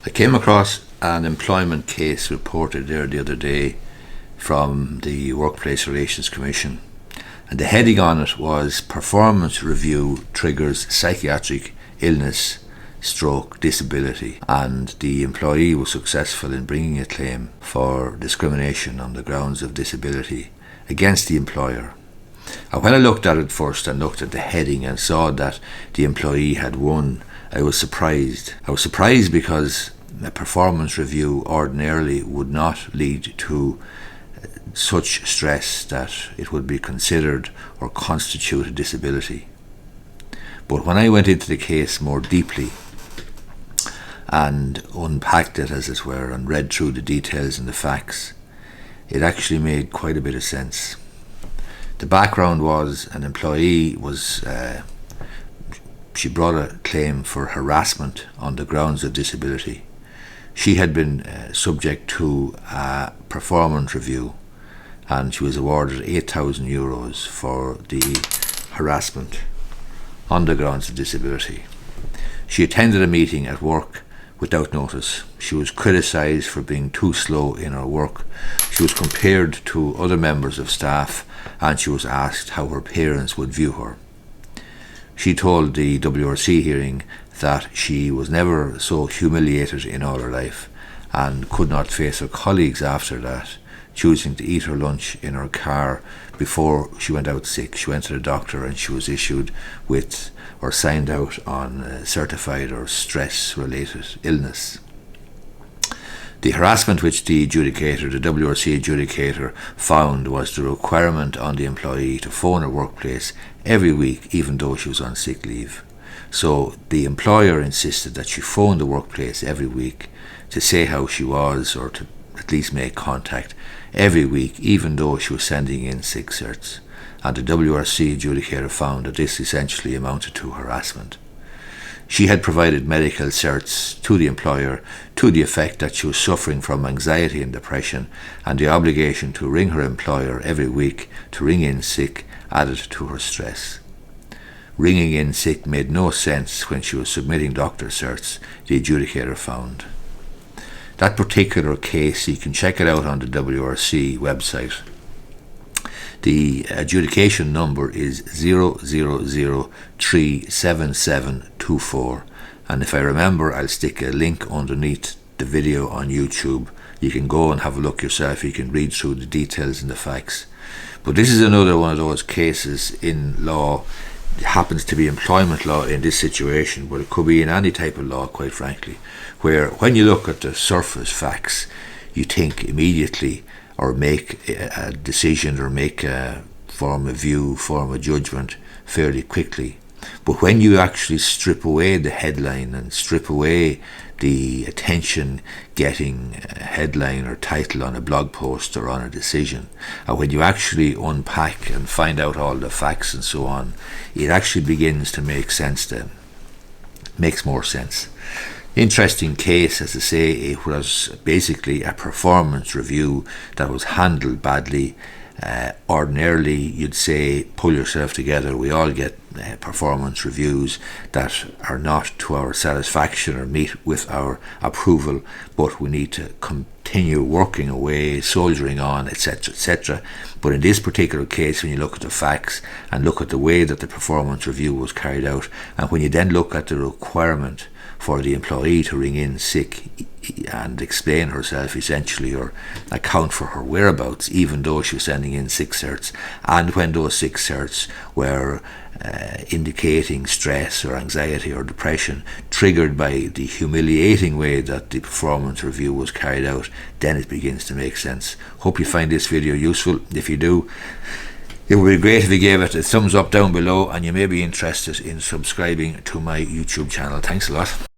I came across an employment case reported there the other day from the Workplace Relations Commission, and the heading on it was "Performance Review Triggers Psychiatric Illness / Disability," and the employee was successful in bringing a claim for discrimination on the grounds of disability against the employer. And when I looked at it first and looked at the heading and saw that the employee had won, I was surprised. I was surprised because a performance review ordinarily would not lead to such stress that it would be considered or constitute a disability. But when I went into the case more deeply and unpacked it, as it were, and read through the details and the facts, it actually made quite a bit of sense. The background was an employee she brought a claim for harassment on the grounds of disability. She had been subject to a performance review, and she was awarded €8,000 for the harassment on the grounds of disability. She attended a meeting at work without notice. She was criticised for being too slow in her work. She was compared to other members of staff, and she was asked how her parents would view her. She told the WRC hearing that she was never so humiliated in all her life and could not face her colleagues after that, choosing to eat her lunch in her car before she went out sick. She went to the doctor and she was issued with or signed out on certified or stress-related illness. The harassment which the WRC adjudicator, found was the requirement on the employee to phone her workplace every week, even though she was on sick leave. So the employer insisted that she phone the workplace every week to say how she was, or to at least make contact every week, even though she was sending in sick certs. And the WRC adjudicator found that this essentially amounted to harassment. She had provided medical certs to the employer to the effect that she was suffering from anxiety and depression, and the obligation to ring her employer every week to ring in sick added to her stress. Ringing in sick made no sense when she was submitting doctor certs, the adjudicator found. That particular case, you can check it out on the WRC website. The adjudication number is 000-37724, and if I remember, I'll stick a link underneath the video on YouTube. You can go and have a look yourself. You can read through the details and the facts. But this is another one of those cases in law. It happens to be employment law in this situation, but it could be in any type of law, quite frankly, where when you look at the surface facts, you think immediately or make a decision or form a view, form a judgment fairly quickly. But when you actually strip away the headline and strip away the attention-getting headline or title on a blog post or on a decision, and when you actually unpack and find out all the facts and so on, it actually begins to make sense then. Makes more sense. Interesting case, as I say. It was basically a performance review that was handled badly. Ordinarily, you'd say, pull yourself together. We all get performance reviews that are not to our satisfaction or meet with our approval, but we need to continue working away, soldiering on, etc., etc. But in this particular case, when you look at the facts and look at the way that the performance review was carried out, and when you then look at the requirement for the employee to ring in sick and explain herself essentially, or account for her whereabouts, even though she was sending in sick certs, and when those sick certs were indicating stress or anxiety or depression triggered by the humiliating way that the performance review was carried out, then it begins to make sense. Hope you find this video useful. If you do, it would be great if you gave it a thumbs up down below, and you may be interested in subscribing to my YouTube channel. Thanks a lot.